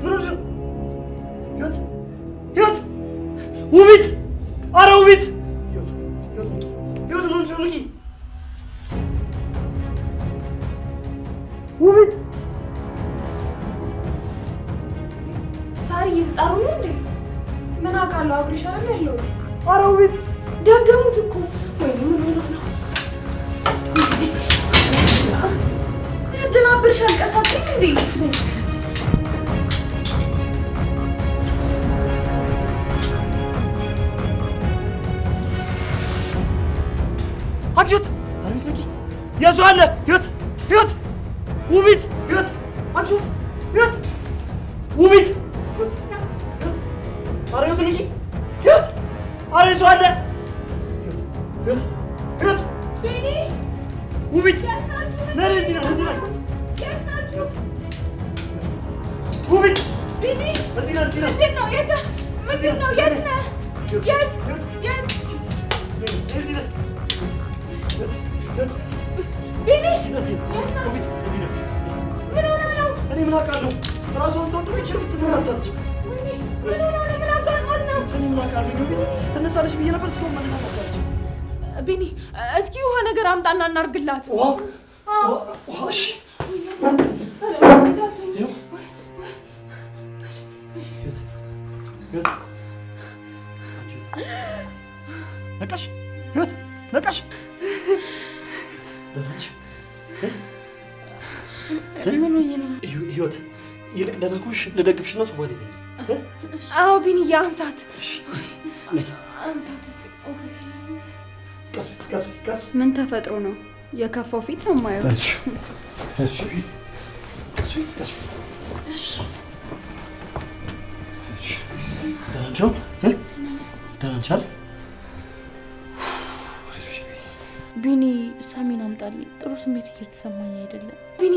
ምን ሆነሽ ነው? ህይወት ውቢት! ኧረ ውቢት! ህይወት ምን ሆነሽ ነው? ንቂ! ውቢት! ሳሪ እየተጣሩ ነው እንዴ? ምን አውቃለሁ? አብሬሽ አይደል ያለሁት? ኧረ ውቢት! ደገሙት እኮ። ወይኔ ምን ሆነ ነው? ያደናብርሽ አልቀሳትም እንዴ? አጅት! ኧረ ህይወት ንቂ! የሰው አለ! ህይወት ውቢት! ህይወት አጅት! ህይወት ውቢት! ኧረ ህይወት ንቂ! ህይወት! ኧረ የሰው አለ! ህይወት ውቢት! ነይ እዚህ ነን! ውቢት! እዚህ ነን! ምንድን ነው? የት ነህ? ምን ሆነህ ነው? እኔ ምን አውቃለሁ? እራሷ አስተወደደች ይችላል ትነሳለች። ምን ሆነህ ነው? ምን አጋጥሟት ነው? እኔ ምን አውቃለሁ? ትነሳለች ብዬ ነበር እስካሁን መነሳት አልቻለችም። ቢኒ እስኪ ውሃ ነገር አምጣና እናርግላት። ውሃ? እሺ ነቃሽ? ህይወት ነቃሽ? ምን ሆኜ ነው? ህይወት ይልቅ ደህና ከሆንሽ ልደግፍሽና ሶፋ ላይ ተኝ። አዎ ቢኒዬ አንሳት። ቀስ። ምን ተፈጥሮ ነው? የከፋው ፊት ነው የማየው። ቢኒ ሳሚን አምጣልኝ። ጥሩ ስሜት እየተሰማኝ አይደለም። ቢኒ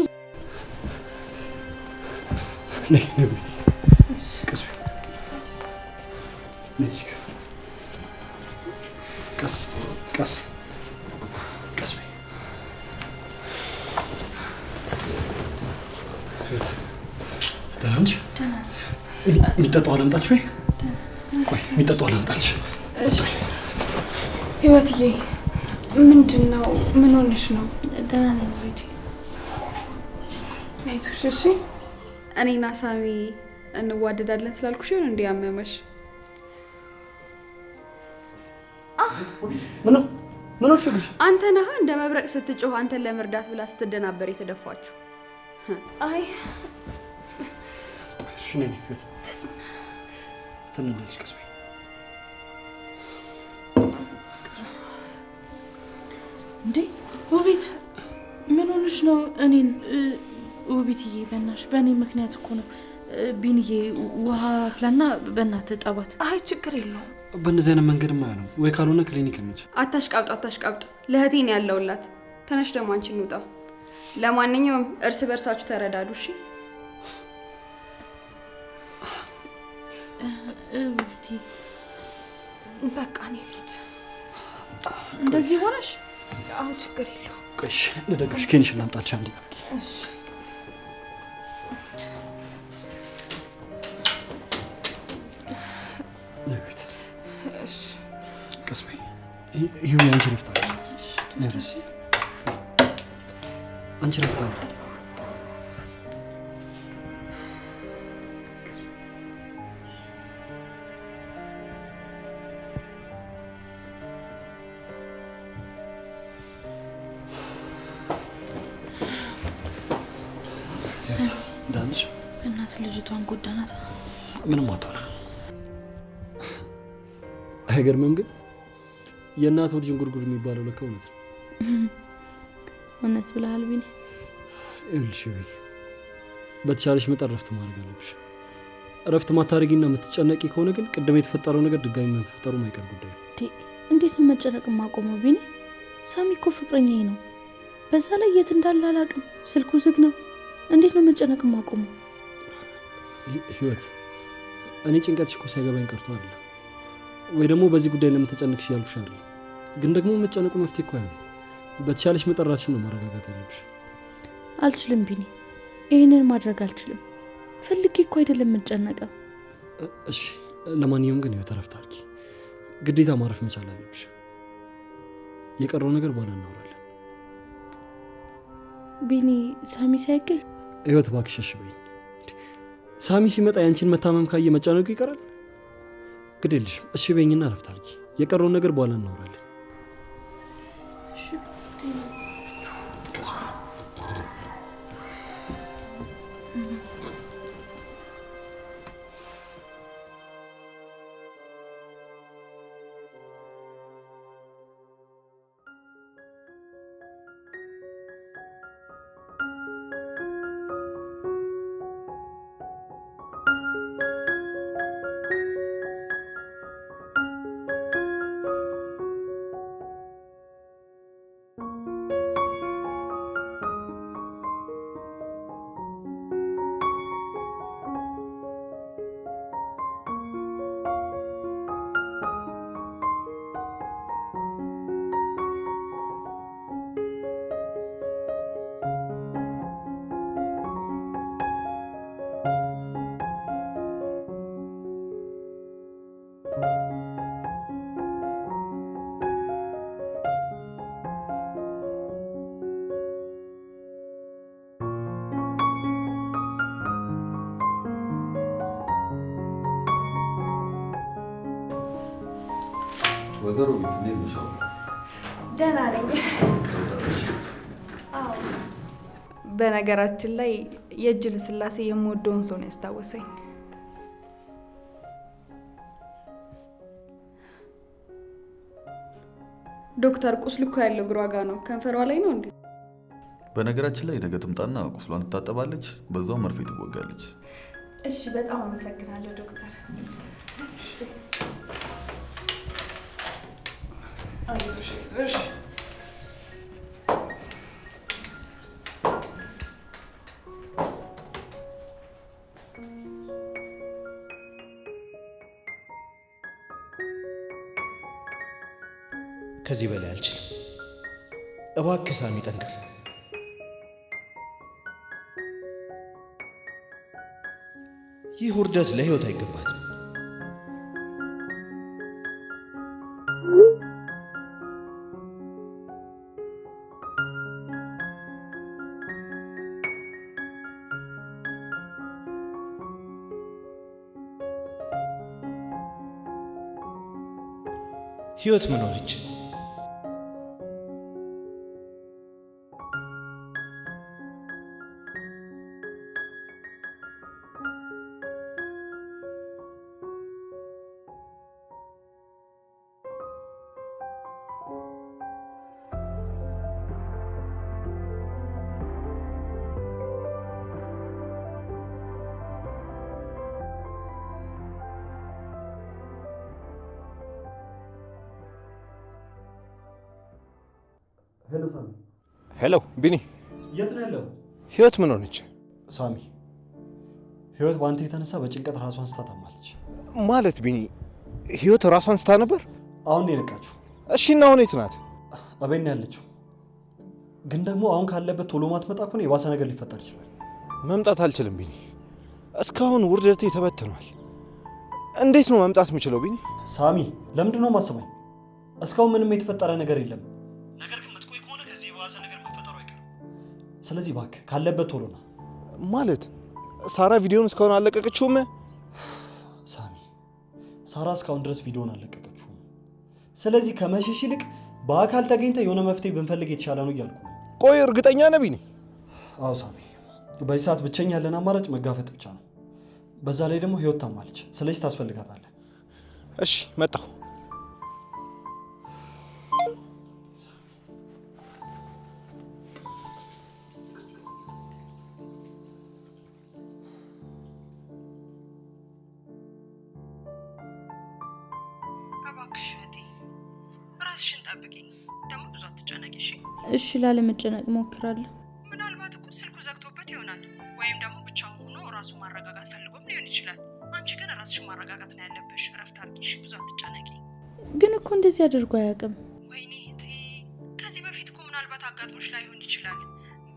ቀስ ደህና ነሽ? የሚጠጣው አላምጣልሽ ወይ? ቆይ የሚጠጣው አላምጣልሽ። ህይወትዬ ምንድን ነው? ምን ሆነሽ ነው? ደህና ነኝ ቤቴ። አይዞሽ እሺ። እኔና ሳሚ እንዋደዳለን ስላልኩሽ ይሁን እንዴ ያመመሽ? ምን ሆነሽ? አንተ ነህ እንደ መብረቅ ስትጮህ አንተን ለመርዳት ብላ ስትደናበር የተደፋችሁ። አይ እሺ ነኝ ህይወት ትንሽ ቀስ በይ። እንዴ ውቢት ምን ሆነሽ ነው? እኔን ውቢትዬ በእናትሽ በእኔ ምክንያት እኮ ነው። ቢኒዬ ውሃ ፍላና በእናትህ ጠባት። አይ ችግር የለውም። በእነዚህ አይነት መንገድማ ነው ወይ? ካልሆነ ክሊኒክ እንሂድ። አታሽቃብጥ። ለእህቴ ነው ያለውላት። ተነሽ ደግሞ አንቺ እንውጣ። ለማንኛውም እርስ በርሳችሁ ተረዳዱ እሺ? ውቢት በቃ እኔ ልሂድ። እንደዚህ ሆነሽ? አዎ ችግር የለውም። ቆይ ልደግፍሽ። ኬንሽን ላምጣልሽ አንዴ። እሺ ነቢት ቀስ በይ። ይሄ አንቺ ረፍታለሽ። ነብስ አንቺ ረፍታለሽ። ዳንሽ በእናትህ ልጅቷን ጎዳናት። ምንም አትሆንም። አይገርምም? ግን የእናት ወድ ጅንጉርጉር የሚባለው ለካ እውነት ነው። እውነት ብለሃል ቢኒ። ይኸውልሽ በተቻለሽ መጠን ረፍት ማድረግ አለብሽ። ረፍት ማታረጊና የምትጨነቂ ከሆነ ግን ቅድም የተፈጠረው ነገር ድጋሚ መፈጠሩ ማይቀር ጉዳይ ነው። እንዴት ነው መጨነቅ የማቆመው ቢኒ? ሳሚ እኮ ፍቅረኛዬ ነው። በዛ ላይ የት እንዳለ አላውቅም። ስልኩ ዝግ ነው። እንዴት ነው መጨነቅ የማቆመው? ህይወት እኔ ጭንቀትሽ እኮ ሳይገባኝ ቀርቶ አይደለም፣ ወይ ደግሞ በዚህ ጉዳይ ለምን ተጨነቅሽ ያልኩሽ አይደለም። ግን ደግሞ መጨነቁ መፍትሄ እኮ አይሆንም። በተቻለሽ መጠን ራስሽን ነው ማረጋጋት ያለብሽ። አልችልም ቢኒ፣ ይህንን ማድረግ አልችልም። ፈልጌ እኮ አይደለም የምጨነቀው። እሺ ለማንኛውም ግን ህይወት እረፍት አድርጊ። ግዴታ ማረፍ መቻል አለብሽ። የቀረው ነገር በኋላ እናወራለን። ቢኒ ሳሚ ሳይገኝ ህይወት እባክሽ እሺ በይኝ። ሳሚ ሲመጣ ያንቺን መታመም ካየ መጨነቁ ይቀራል? ግድ የለሽም እሺ በይኝና እረፍት አድርጊ። የቀረውን ነገር በኋላ እናወራለን። እሺ ወይዘሮ ቤት እንዴት ነሽ? ደህና ነኝ። አዎ በነገራችን ላይ የእጅ ልስላሴ የምወደውን ሰው ነው ያስታወሰኝ። ዶክተር ቁስሉ እኮ ያለው እግሯ ጋ ነው፣ ከንፈሯ ላይ ነው እንዴ? በነገራችን ላይ ነገ ትምጣና ቁስሏን ትታጠባለች፣ በዛው መርፌ ትወጋለች። እሺ በጣም አመሰግናለሁ ዶክተር። እሺ አይዞሽ አይዞሽ። ከዚህ በላይ አልችልም። እባክህ ሳሚ ጠንክር። ይህ ውርደት ለህይወት አይገባትም። ህይወት ምን ሆነች? ሄሎ ሳሚ። ሄሎ ቢኒ፣ የት ነው ያለው? ህይወት ምን ሆነች? ሳሚ ህይወት በአንተ የተነሳ በጭንቀት ራሷን ስታ ታማለች። ማለት ቢኒ ህይወት ራሷን ስታ ነበር? አሁን ነው የነቃችሁ። እሺ እና አሁን የት ናት? አቤት ነው ያለችው። ግን ደግሞ አሁን ካለበት ቶሎ ማትመጣ ከሆነ የባሰ ነገር ሊፈጠር ይችላል። መምጣት አልችልም ቢኒ፣ እስካሁን ውርደቴ ተበትኗል። እንዴት ነው መምጣት የምችለው ቢኒ? ሳሚ ለምንድን ነው ማሰማኝ? እስካሁን ምንም የተፈጠረ ነገር የለም። ነገር ግን ምትቆይ ከሆነ ከዚህ የባሰ ነገር መፈጠሩ አይቀርም። ስለዚህ እባክህ ካለበት ቶሎ ና። ማለት ሳራ ቪዲዮን እስካሁን አለቀቀችውም? ሳሚ ሳራ እስካሁን ድረስ ቪዲዮን አለቀቀችውም። ስለዚህ ከመሸሽ ይልቅ በአካል ተገኝተ የሆነ መፍትሄ ብንፈልግ የተሻለ ነው እያልኩ ነው። ቆይ እርግጠኛ ነህ ቢኒ? አዎ ሳሚ፣ በዚህ ሰዓት ብቸኛ ያለን አማራጭ መጋፈጥ ብቻ ነው። በዛ ላይ ደግሞ ህይወት ታማለች። ስለዚህ ታስፈልጋታለህ። እሺ መጣሁ። እባክሽ እህቴ ራስሽን ጠብቂኝ፣ ደግሞ ብዙ አትጨነቂ እሺ? እሺ ላለመጨነቅ እሞክራለሁ። ምናልባት እኮ ስልኩ ዘግቶበት ይሆናል፣ ወይም ደግሞ ብቻውን ሆኖ ራሱ ማረጋጋት ፈልጎም ሊሆን ይችላል። አንቺ ግን ራስሽን ማረጋጋት ነው ያለብሽ። እረፍት አድርጊ እሺ? ብዙ አትጨነቂ። ግን እኮ እንደዚህ አድርጎ አያውቅም። ወይኔ እህቴ ከዚህ በፊት እኮ ምናልባት አጋጥሞሽ ላይሆን ይችላል።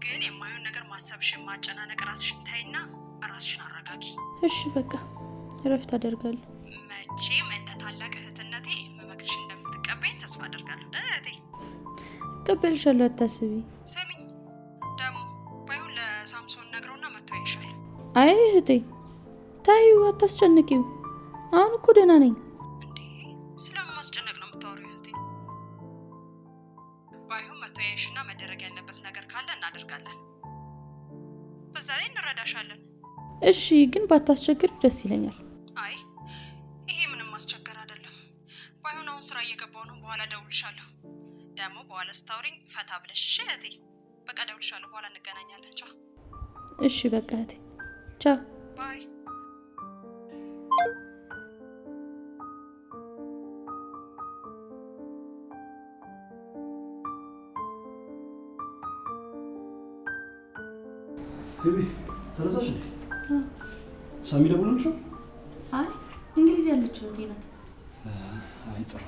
ግን የማይሆን ነገር ማሰብሽን ማጨናነቅ ራስሽን ታይና ራስሽን አረጋጊ። እሺ በቃ እረፍት አደርጋለሁ። መቼም እንደ ታላቅ እህትነቴ የምመክርሽ እንደምትቀበይኝ ተስፋ አደርጋለሁ እህቴ። እቀበልሻለሁ፣ አታስቢ። ስሚኝ ደግሞ ባይሆን ለሳምሶን ነግረውና መጥቶ ያይሻል። አይ እህቴ ታዩ፣ አታስጨንቂው። አሁን እኮ ደህና ነኝ። እንዴ ስለምን ማስጨነቅ ነው የምታወሪው እህቴ? ባይሆን መጥቶ ያይሽና መደረግ ያለበት ነገር ካለ እናደርጋለን። በዛ ላይ እንረዳሻለን። እሺ ግን ባታስቸግር ደስ ይለኛል። አይ ይሄ ምንም ማስቸገር አይደለም። ባይሆን አሁን ስራ እየገባው ነው፣ በኋላ ደውልሻለሁ። ደግሞ በኋላ ስታውሪኝ ፈታ ብለሽ እሺ እህቴ? በቃ ደውልሻለሁ፣ በኋላ እንገናኛለን። ቻው። እሺ በቃ እህቴ ቻው። ባይ። ቤቢ ተነሳሽ እንዴ? ሳሚ ደውሎልሽ? አይ እንግሊዝ ያለችው እህቴ ናት። አይ ጥሩ።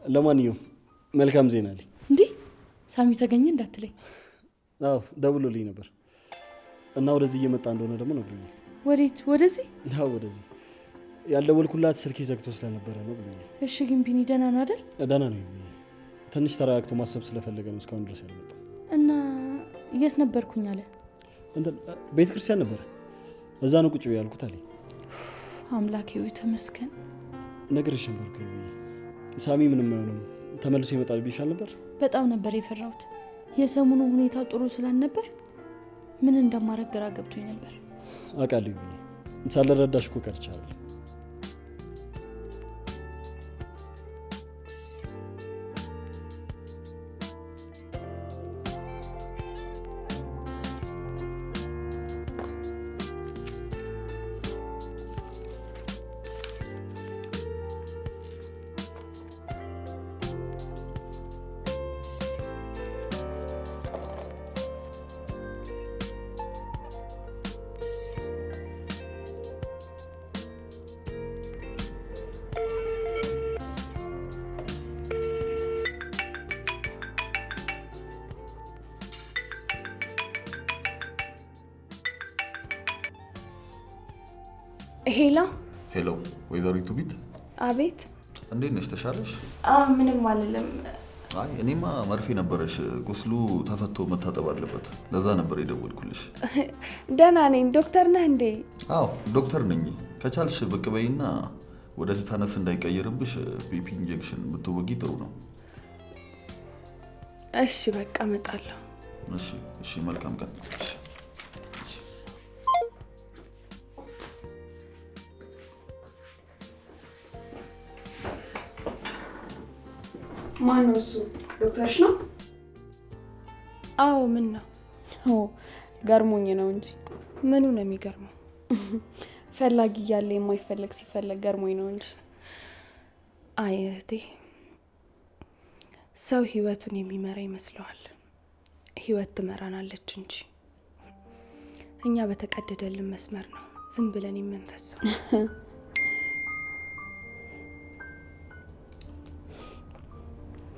ለማንኛውም መልካም ዜና አለኝ። እንዴ ሳሚ ተገኘ እንዳትለኝ። አዎ ደውሎልኝ ነበር እና ወደዚህ እየመጣ እንደሆነ ደግሞ ነግሮኛል። ወዴት? ወደዚህ? አዎ ወደዚህ። ያልደወልኩላት ስልኬ ዘግቶ ስለነበረ ነው ብሎኛል። እሺ ግን ቢኒ ደህና ነው አይደል? ደህና ነው። ትንሽ ተረጋግቶ ማሰብ ስለፈለገ ነው እስካሁን ድረስ ያልመጣው። እና የት ነበርኩኝ አለ? እንትን ቤተ ክርስቲያን ነበረ። እዛ ነው ቁጭ ያልኩት አለኝ። አምላኬ ሆይ ተመስገን። ነገርሽ ነበር እኮ ሳሚ ምንም አይሆንም ተመልሶ ይመጣል ብዬሽ አልነበር? በጣም ነበር የፈራሁት። የሰሙኑ ሁኔታ ጥሩ ስላልነበር ምን እንደማረግ ግራ ገብቶኝ ነበር። አውቃለሁ ሳልረዳሽ እኮ ቀርቻለሁ። ሄሎ ሄሎ፣ ወይዘሪቱ ቢት። አቤት። እንዴት ነሽ? ተሻለሽ? ምንም አልልም። አይ እኔማ መርፌ ነበረሽ፣ ቁስሉ ተፈቶ መታጠብ አለበት። ለዛ ነበር የደወልኩልሽ። ደህና ነኝ። ዶክተር ነህ እንዴ? አዎ ዶክተር ነኝ። ከቻልሽ ብቅ በይና ወደ ቲታነስ እንዳይቀየርብሽ ፒፒ ኢንጀክሽን ብትወጊ ጥሩ ነው። እሺ በቃ እመጣለሁ። እሺ እሺ፣ መልካም ቀን። ማን ነው እሱ? ዶክተርሽ ነው? አዎ ምን ነው? ገርሞኝ ነው እንጂ። ምኑ ነው የሚገርመው? ፈላጊ እያለ የማይፈለግ ሲፈለግ ገርሞኝ ነው እንጂ። አይ እህቴ፣ ሰው ህይወቱን የሚመራ ይመስለዋል። ህይወት ትመራናለች እንጂ እኛ በተቀደደልን መስመር ነው ዝም ብለን የምንፈሰው።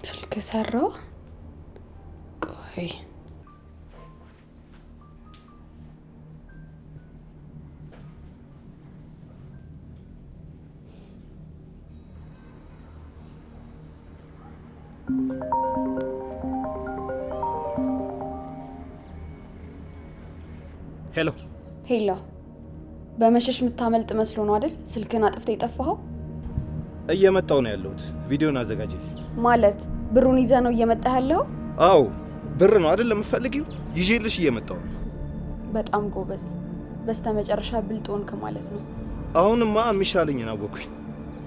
ስልክ ሰራው። ቆይ ሄሎ ሄሎ፣ በመሸሽ የምታመልጥ መስሎ ነው አይደል? ስልክን አጥፍተህ የጠፋኸው? እየመጣው ነው ያለሁት። ቪዲዮን አዘጋጅልኝ። ማለት ብሩን ይዘህ ነው እየመጣህ ያለው? አዎ ብር ነው አይደል የምትፈልጊው? ይዤልሽ እየመጣው ነው። በጣም ጎበዝ። በስተመጨረሻ ብልጥ ሆንክ ማለት ነው። አሁንማ የሚሻለኝን አወኩኝ።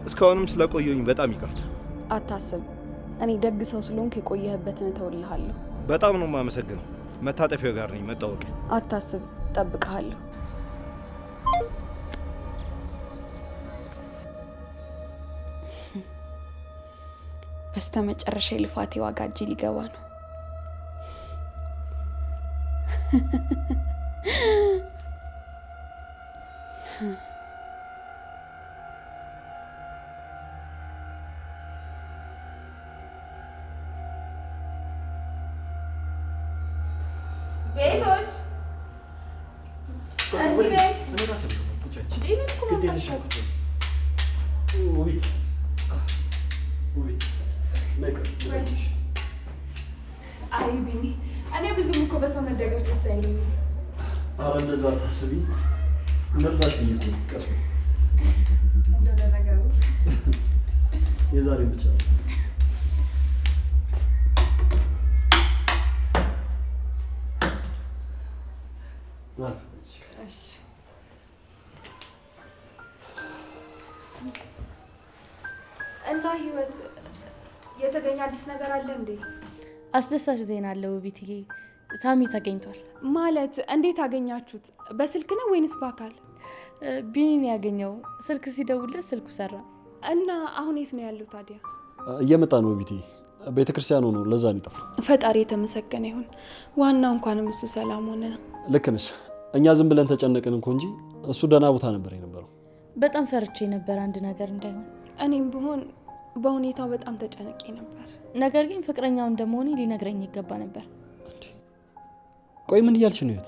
እስካሁንም ስለቆየኝ በጣም ይቅርታ። አታስብ፣ እኔ ደግ ሰው ስለሆንክ የቆየህበትን እተውልሃለሁ። በጣም ነው የማመሰግነው። መታጠፊያው ጋር ነኝ መታወቅ። አታስብ፣ እጠብቅሃለሁ። በስተመጨረሻ የልፋቴ ዋጋ እጄ ሊገባ ነው። ቤቶች አይ ቢኒ፣ እኔ ብዙም እኮ በሰው መደገፍ ደስ አይለኝም። ኧረ እንደዛ አታስቢ። መርዳሽ ብዬ እኮ ነው። ቀስ በይ። እንደው ለነገሩ የዛሬው ብቻ ነው። እሺ። እና ህይወት የተገኘ አዲስ ነገር አለ እንዴ? አስደሳች ዜና አለ ውቢትዬ። ሳሚ ተገኝቷል። ማለት እንዴት አገኛችሁት? በስልክ ነው ወይንስ በአካል? ቢኒን ያገኘው ስልክ ሲደውልለት ስልኩ ሰራ እና አሁን የት ነው ያለው ታዲያ? እየመጣ ነው ቤቴ። ቤተ ክርስቲያን ሆኖ ለዛ ነው የጠፋው። ፈጣሪ የተመሰገነ ይሁን። ዋናው እንኳንም እሱ ሰላም ሆነ። ልክ ነሽ። እኛ ዝም ብለን ተጨነቅን እንኳ እንጂ እሱ ደህና ቦታ ነበር የነበረው። በጣም ፈርቼ ነበር አንድ ነገር እንዳይሆን። እኔም ብሆን በሁኔታው በጣም ተጨነቄ ነበር። ነገር ግን ፍቅረኛው እንደመሆኔ ሊነግረኝ ይገባ ነበር። ቆይ ምን እያልሽ ነው እህት?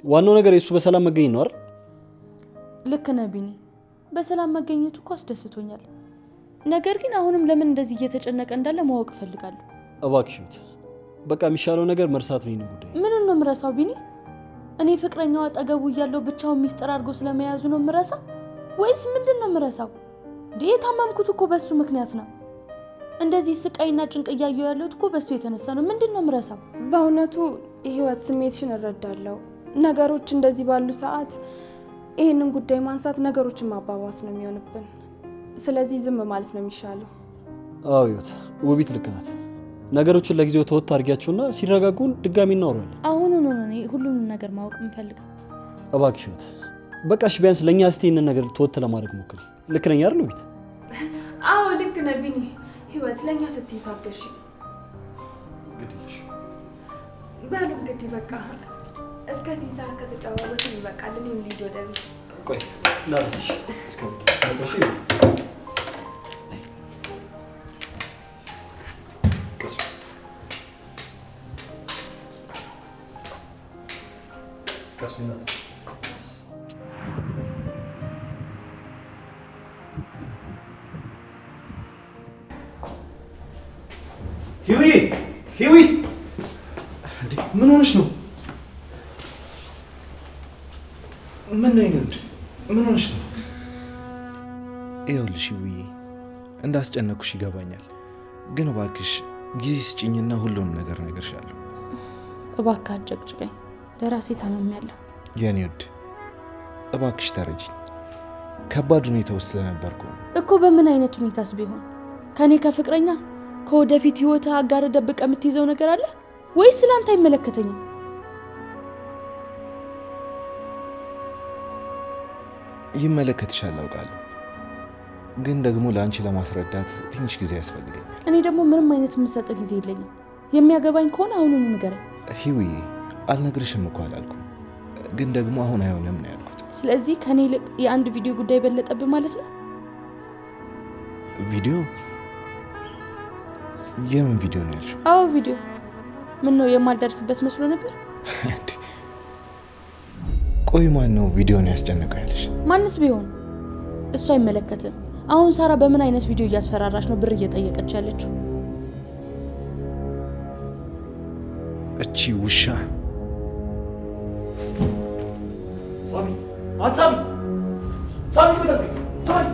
ዋናው ነገር የእሱ በሰላም መገኘት ነው አይደል? ልክ ነህ ቢኒ። በሰላም መገኘቱ እኮ አስደስቶኛል። ነገር ግን አሁንም ለምን እንደዚህ እየተጨነቀ እንዳለ ማወቅ እፈልጋለሁ። እባክሽ እህት፣ በቃ የሚሻለው ነገር መርሳት ነው። ይሄን ጉዳይ ምኑን ነው የምረሳው ቢኒ? እኔ ፍቅረኛው አጠገቡ እያለው ብቻውን ሚስጥር አድርጎ ስለመያዙ ነው የምረሳው ወይስ ምንድን ነው የምረሳው? እንዴ የታመምኩት እኮ በሱ ምክንያት ነው። እንደዚህ ስቃይና ጭንቅ እያየሁ ያለሁት እኮ በሱ የተነሳ ነው። ምንድን ነው የምረሳው? በእውነቱ የህይወት ስሜትሽን እረዳለሁ። ነገሮች እንደዚህ ባሉ ሰዓት ይህንን ጉዳይ ማንሳት ነገሮችን ማባባስ ነው የሚሆንብን። ስለዚህ ዝም ማለት ነው የሚሻለው። አዎ ህይወት፣ ውቢት ልክ ናት። ነገሮችን ለጊዜው ተወት አድርጊያቸውና ሲረጋጉን ድጋሚ እናወራለን። አሁን ነው እኔ ሁሉንም ነገር ማወቅ የምፈልገው። እባክሽ ህይወት፣ በቃ እሺ፣ ቢያንስ ለእኛ እስቲ ይህንን ነገር ተወት ለማድረግ ሞክሪ። ልክ ነኝ አይደል ውቢት? አዎ ልክ ነህ ቢኒ። ህይወት ለእኛ ስትይ ታገሺ። በሉ እንግዲህ በቃ እስከዚህ ሰዓት ከተጫወትን ይበቃል። እኔም ልሂድ ወደ ቤት። ቆይ ላርስሽ እስከመጣሽ ሂዊ ሂዊ፣ ምን ሆነሽ ነው? ምን ነው ይነድ? ምን ሆነሽ ነው? ይኸውልሽ ሂዊዬ፣ እንዳስጨነኩሽ ይገባኛል፣ ግን እባክሽ ጊዜ ስጭኝና ሁሉንም ነገር እነግርሻለሁ። እባክህ አጨቅጭቀኝ፣ ለራሴ ታመሚያለሁ። የኔ ውድ እባክሽ ተረጂኝ። ከባድ ሁኔታ ውስጥ ስለነበርኩ እኮ። በምን አይነት ሁኔታስ ቢሆን? ከኔ ከፍቅረኛ ከወደፊት ህይወት አጋር ደብቀ የምትይዘው ነገር አለ ወይስ ስላንተ አይመለከተኝም? ይመለከትሻል አውቃለሁ፣ ግን ደግሞ ለአንቺ ለማስረዳት ትንሽ ጊዜ ያስፈልገኛል። እኔ ደግሞ ምንም አይነት የምሰጥ ጊዜ የለኝም። የሚያገባኝ ከሆነ አሁኑኑ ንገረኝ። ሂዊዬ፣ አልነግርሽም እኮ አላልኩም፣ ግን ደግሞ አሁን አይሆንም ነው ያልኩት። ስለዚህ ከኔ ይልቅ የአንድ ቪዲዮ ጉዳይ በለጠብህ ማለት ነው? ቪዲዮ? የምን ቪዲዮ ነው ያልሽው? አዎ ቪዲዮ። ምን ነው የማልደርስበት መስሎ ነበር? ቆይ ማን ነው ቪዲዮን ያስጨነቀው ያለሽ? ማንስ ቢሆን እሱ አይመለከትም። አሁን ሳራ በምን አይነት ቪዲዮ እያስፈራራች ነው ብር እየጠየቀች ያለችው? እቺ ውሻ! ሳሚ፣ አንተ ሳሚ፣ ሳሚ፣